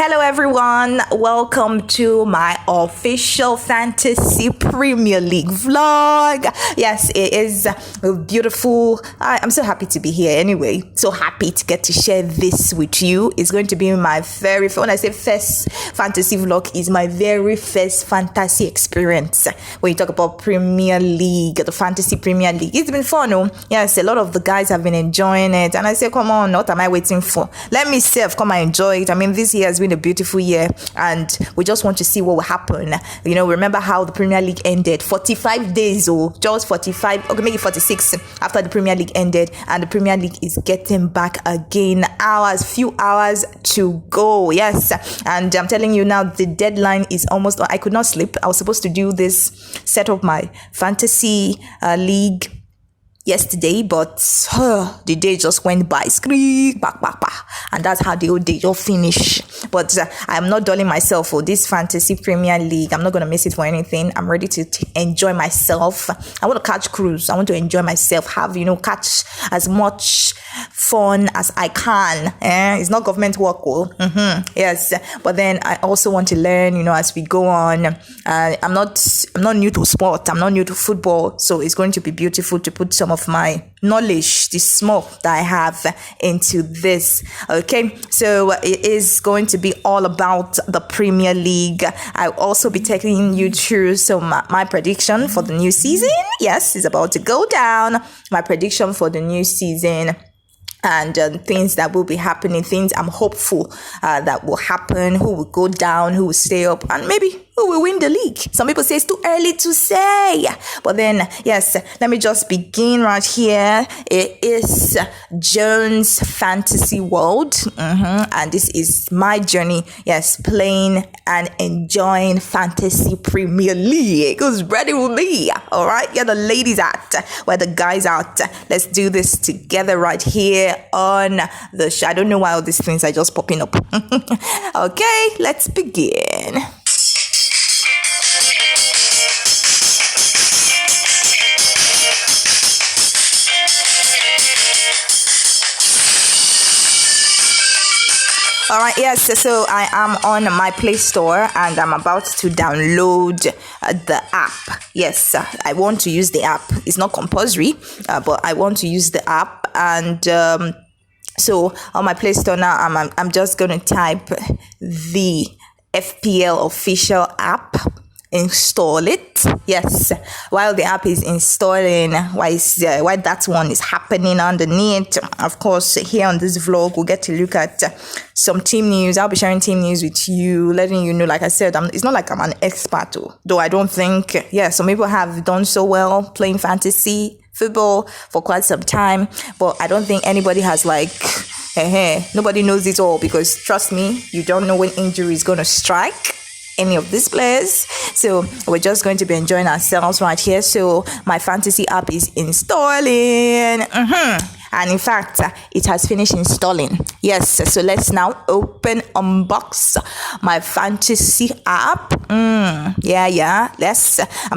Hello everyone, welcome to my official Fantasy Premier League vlog. Yes, it is beautiful. I'm so happy to be here anyway. So happy to get to share this with you. It's going to be my very, when I say first fantasy vlog, is my very first fantasy experience. When you talk about Premier League, the Fantasy Premier League, it's been fun. Oh? Yes, a lot of the guys have been enjoying it. And I say, come on, what am I waiting for? Let me come and enjoy it. I mean, this year has been a beautiful year and we just want to see what will happen. You know, remember how the Premier League ended 45 days or just 45, okay, maybe 46 after the Premier League ended, and the Premier League is getting back again. Few hours to go. Yes, and I'm telling you now, the deadline is almost. I could not sleep. I was supposed to do this, set up my fantasy league yesterday, but the day just went by, and that's how the whole day just finished. But I'm not dulling myself for this Fantasy Premier League. I'm not going to miss it for anything. I'm ready to enjoy myself. I want to catch cruise. I want to enjoy myself, catch as much fun as I can. It's not government work. Yes, but then I also want to learn, as we go on. I'm not new to sport. I'm not new to football, so it's going to be beautiful to put some of my knowledge, the smoke that I have, into this. Okay, so it is going to be all about the Premier League. I'll also be taking you through my prediction for the new season. Yes, it's about to go down. My prediction for the new season. And things that will be happening, things I'm hopeful that will happen, who will go down, who will stay up, and maybe who will win the league. Some people say it's too early to say. But then, yes, let me just begin right here. It is Jones Fantasy World. And this is my journey, yes, playing and enjoying Fantasy Premier League. Who's ready with me? All right, yeah, the ladies out, where the guys out. Let's do this together right here on the show. I don't know why all these things are just popping up. Okay, let's begin. All right, yes, so I am on my Play Store and I'm about to download the app. Yes, I want to use the app. It's not compulsory, but I want to use the app. And so on my Play Store now, I'm just going to type the FPL official app. Install it. Yes, while the app is installing, while that one is happening underneath, of course, here on this vlog we'll get to look at some team news. I'll be sharing team news with you, letting you know, like I said, it's not like I'm an expert, though I don't think, some people have done so well playing fantasy football for quite some time, but I don't think anybody has nobody knows it all, because trust me, you don't know when injury is going to strike any of these players. So we're just going to be enjoying ourselves right here. So my fantasy app is installing. And in fact, it has finished installing. Yes, so let's now unbox my fantasy app. I'm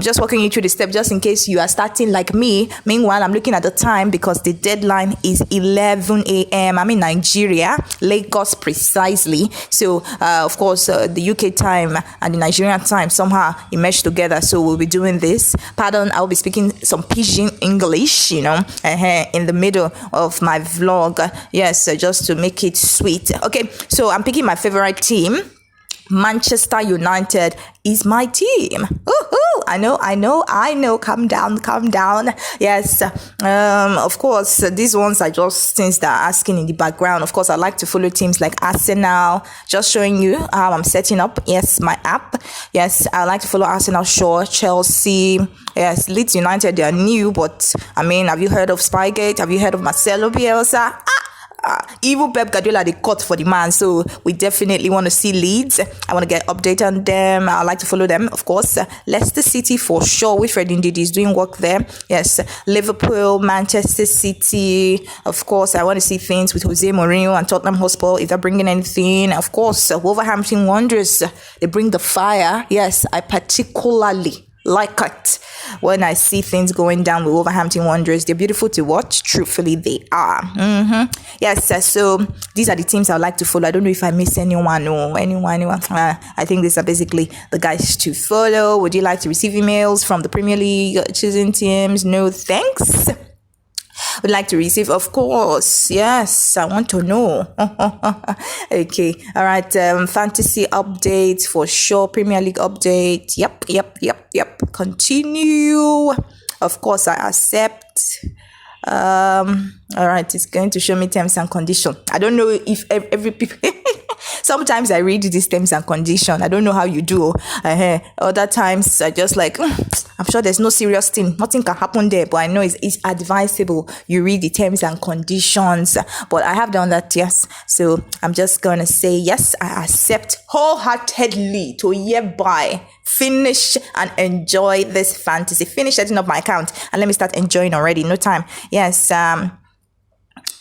just walking you through the step just in case you are starting like me. Meanwhile, I'm looking at the time because the deadline is 11 a.m. I'm in Nigeria, Lagos precisely. So, of course, the UK time and the Nigerian time somehow merged together. So we'll be doing this. Pardon, I'll be speaking some pidgin English, in the middle of my vlog. Yes, just to make it sweet. Okay, so I'm picking my favorite team. Manchester United is my team. I know. Calm down. Yes. Of course, these ones are just things that are asking in the background. Of course, I like to follow teams like Arsenal. Just showing you how I'm setting up. Yes, my app. Yes, I like to follow Arsenal, sure. Chelsea. Yes, Leeds United, they are new, but I mean, have you heard of Spygate? Have you heard of Marcelo Bielsa? Even Pep Guardiola, they cut for the man, so we definitely want to see Leeds. I want to get update on them. I like to follow them, of course. Leicester City for sure, which Fred indeed is doing work there. Yes, Liverpool, Manchester City. Of course, I want to see things with Jose Mourinho and Tottenham Hotspur, if they're bringing anything. Of course, Wolverhampton Wanderers, they bring the fire. Yes, I particularly like it when I see things going down with Wolverhampton Wanderers. They're beautiful to watch. Truthfully, they are. Yes, so these are the teams I would like to follow. I don't know if I miss anyone or anyone. I think these are basically the guys to follow. Would you like to receive emails from the Premier League choosing teams? No, thanks. Would like to receive, of course. Yes, I want to know. Okay, all right. Fantasy updates for sure. Premier League update. Yep. Continue. Of course, I accept. All right, it's going to show me terms and conditions. I don't know if every people. Sometimes I read these terms and conditions. I don't know how you do. Other times I just like, I'm sure there's no serious thing. Nothing can happen there. But I know it's advisable you read the terms and conditions. But I have done that, yes. So I'm just going to say, yes, I accept wholeheartedly to hereby finish and enjoy this fantasy. Finish setting up my account and let me start enjoying already. No time. Yes.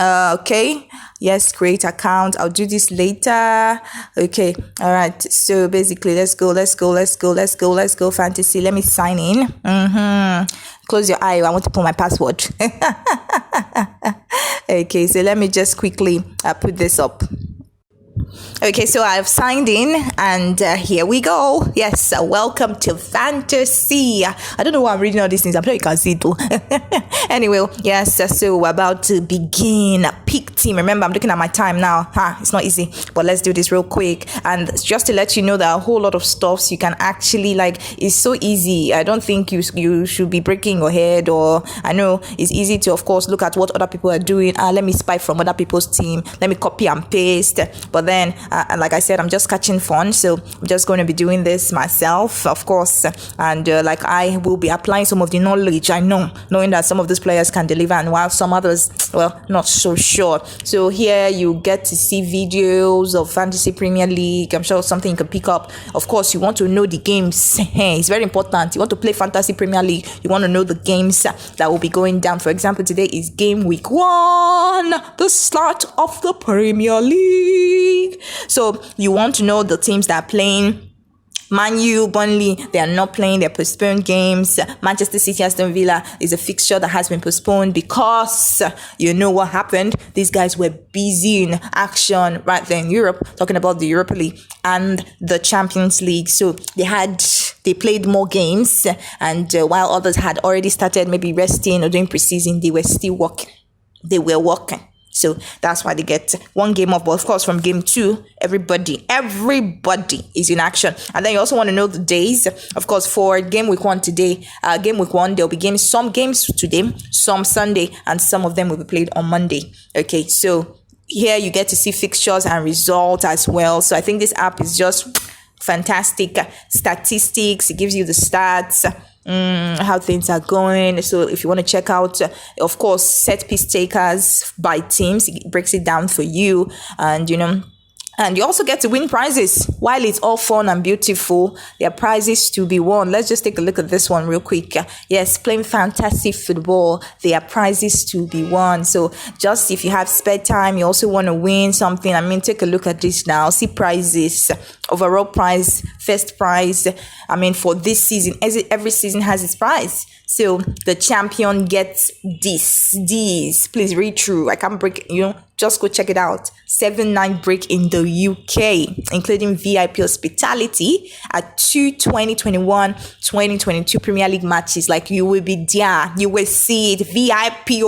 Okay, yes, create account. I'll do this later. Okay, all right. So basically, let's go fantasy. Let me sign in. Close your eye. I want to put my password. Okay, so let me just quickly put this up. Okay, so I've signed in and here we go. Yes, welcome to Fantasy. I don't know why I'm reading all these things. I'm sure you can see it too. Anyway, yes, so we're about to begin. Pick team. Remember, I'm looking at my time now. It's not easy, but let's do this real quick. And just to let you know that a whole lot of stuff you can actually it's so easy. I don't think you should be breaking your head, or I know it's easy to, of course, look at what other people are doing. Let me spy from other people's team. Let me copy and paste. But then, like I said, I'm just catching fun, so I'm just going to be doing this myself, of course, and I will be applying some of the knowledge I know, knowing that some of these players can deliver, and while some others, well, not so sure. So here you get to see videos of Fantasy Premier League. I'm sure something you can pick up. Of course, you want to know the games. It's very important. You want to play Fantasy Premier League, you want to know the games that will be going down. For example, today is game week 1, the start of the Premier League. So you want to know the teams that are playing. Man U, Burnley, they are not playing. They're postponed games. Manchester City, Aston Villa is a fixture that has been postponed because you know what happened. These guys were busy in action right there in Europe, talking about the Europa League and the Champions League. So they played more games, and while others had already started maybe resting or doing preseason, they were still working. They were working. So that's why they get one game off. But of course, from game 2, everybody is in action. And then you also want to know the days. Of course, for game week 1 today, game week 1, there'll be some games today, some Sunday, and some of them will be played on Monday. Okay, so here you get to see fixtures and results as well. So I think this app is just fantastic. Statistics, it gives you the stats, how things are going. So if you want to check out, of course, set piece takers by teams, it breaks it down for you. And and you also get to win prizes. While it's all fun and beautiful, there are prizes to be won. Let's just take a look at this one real quick. Yes, playing fantasy football, there are prizes to be won. So just if you have spare time, you also want to win something. Take a look at this now. See prizes. Overall prize, first prize. For this season, every season has its prize. So the champion gets this. Please read through. I can't break, just go check it out. 7-9 break in the UK, including VIP hospitality at 2 2021-2022 Premier League matches. You will be there. You will see it. VIP.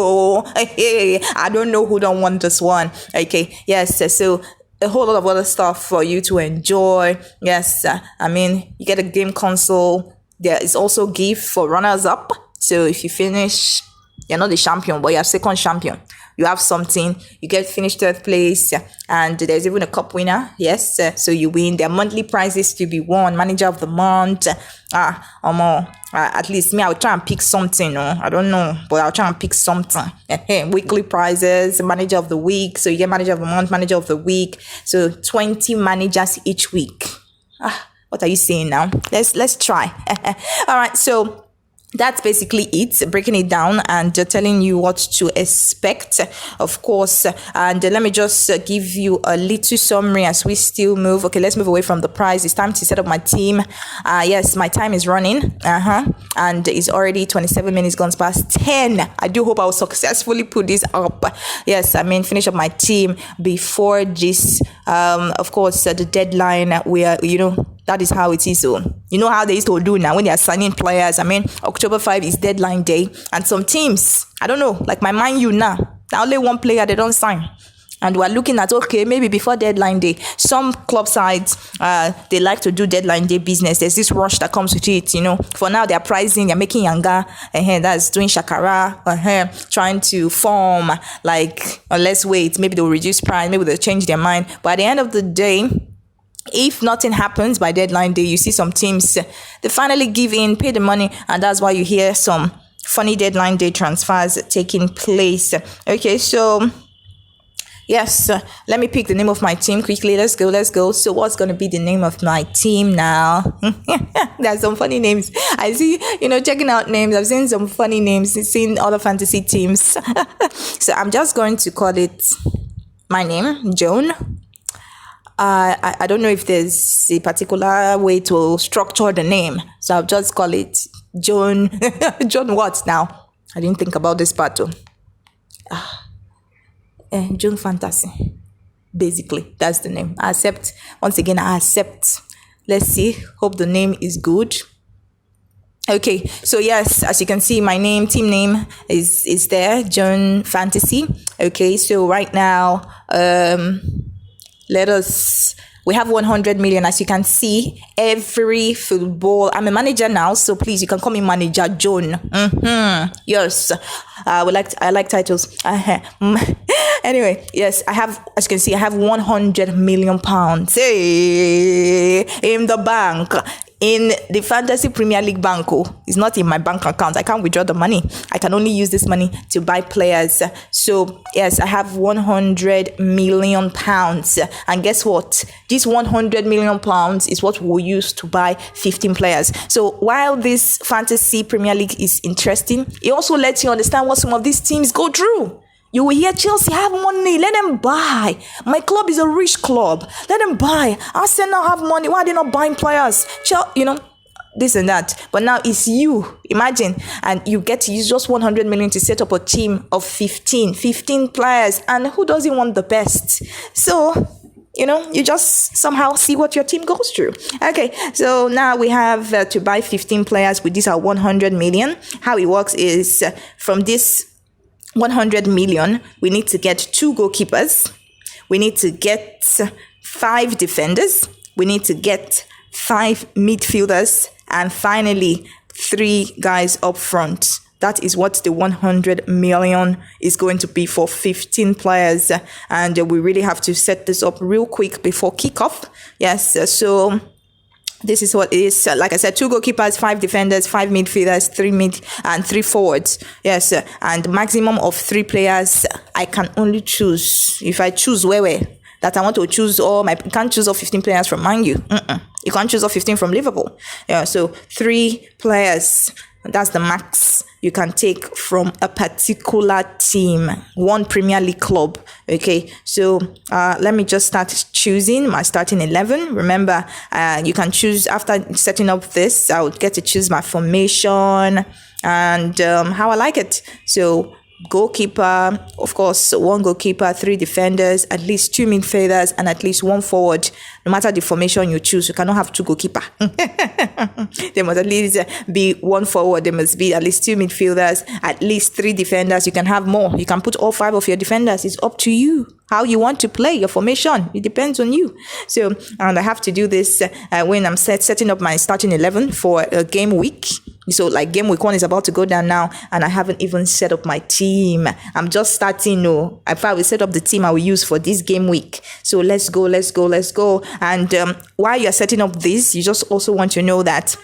I don't know who don't want this one. Okay. Yes. So a whole lot of other stuff for you to enjoy. Yes. You get a game console. There is also gift for runners up. So if you finish, you're not the champion, but you have second champion. You have something. You get finished 3rd place, and there's even a cup winner. Yes, so you win. There are monthly prizes to be won. Manager of the month. At least me, I'll try and pick something. I don't know, but I'll try and pick something. Weekly prizes. Manager of the week. So you get manager of the month, manager of the week. So 20 managers each week. What are you saying now? Let's try. All right, so that's basically it, breaking it down and telling you what to expect, of course. And let me just give you a little summary as we still move. Okay, let's move away from the prize. It's time to set up my team. Yes, my time is running. And it's already 27 minutes gone past 10. I do hope I will successfully put this up. Yes, finish up my team before this, of course, the deadline where, that is how it is. So, you know how they used to do now when they are signing players. October 5 is deadline day. And some teams, I don't know, like my Man U now, only one player they don't sign. And we're looking at, okay, maybe before deadline day. Some club sides, they like to do deadline day business. There's this rush that comes with it, For now, they're pricing, they're making Yanga, that's doing Shakara, trying to form, let's wait, maybe they'll reduce price, maybe they'll change their mind. But at the end of the day, if nothing happens by deadline day, you see some teams, they finally give in, pay the money, and that's why you hear some funny deadline day transfers taking place. Okay, so yes, let me pick the name of my team quickly. Let's go. So what's going to be the name of my team now? There's some funny names. I see, checking out names. I've seen some funny names, seen other fantasy teams. So I'm just going to call it my name, Joan. I don't know if there's a particular way to structure the name. So I'll just call it Joan. Joan what now? I didn't think about this part too. Joan Fantasy. Basically, that's the name. I accept. Let's see. Hope the name is good. Okay, so yes, as you can see, my team name is there, Joan Fantasy. Okay, so right now, we have 100 million. As you can see, every football, I'm a manager now, so please, you can call me Manager Joan. Yes, I like titles. Anyway, yes, as you can see, I have 100 million pounds in the bank. In the Fantasy Premier League bank, it's not in my bank account. I can't withdraw the money. I can only use this money to buy players. So yes, I have 100 million pounds. And guess what? This 100 million pounds is what we'll use to buy 15 players. So while this Fantasy Premier League is interesting, it also lets you understand what some of these teams go through. You will hear Chelsea have money. Let them buy. My club is a rich club. Let them buy. Arsenal have money. Why are they not buying players? This and that. But now it's you. Imagine. And you get to use just 100 million to set up a team of 15 players. And who doesn't want the best? So, you just somehow see what your team goes through. Okay, so now we have to buy 15 players with this 100 million. How it works is from this 100 million, we need to get 2 goalkeepers. We need to get 5 defenders. We need to get 5 midfielders. And finally, 3 guys up front. That is what the 100 million is going to be for 15 players. And we really have to set this up real quick before kickoff. Yes, so this is what it is. Like I said, 2 goalkeepers, 5 defenders, 5 midfielders, 3 mid and 3 forwards. Yes, and maximum of 3 players. I can only choose, if I choose that I want to choose you can't choose all 15 players from Man U. You can't choose all 15 from Liverpool. Yeah, so 3 players. That's the max you can take from a particular team, one Premier League club. Okay, so let me just start choosing my starting 11. Remember, you can choose after setting up this. I would get to choose my formation and how I like it. So goalkeeper, of course, 1 goalkeeper, 3 defenders, at least 2 midfielders, and at least 1 forward. No matter the formation you choose, you cannot have 2 goalkeeper. There must at least be 1 forward. There must be at least 2 midfielders, at least 3 defenders. You can have more. You can put all 5 of your defenders. It's up to you how you want to play your formation. It depends on you. So, and I have to do this when I'm setting up my starting 11 for a game week. So like game week 1 is about to go down now, and I haven't even set up my team. I'm just starting. If I will set up the team I will use for this game week. So let's go. And while you're setting up this, you just also want to know that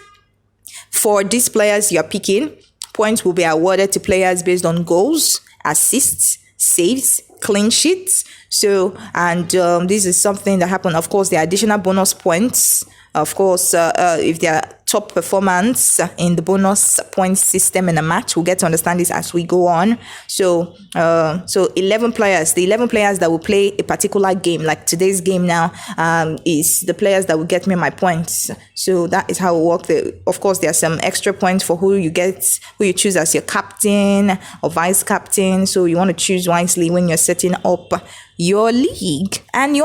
for these players you're picking, points will be awarded to players based on goals, assists, saves, clean sheets. So, and this is something that happened. Of course, the additional bonus points Of course, if they are top performance in the bonus points system in a match, we'll get to understand this as we go on. So 11 players, the 11 players that will play a particular game, like today's game now, is the players that will get me my points. So that is how it works. Of course, there are some extra points for who you choose as your captain or vice captain. So you want to choose wisely when you're setting up your league. And you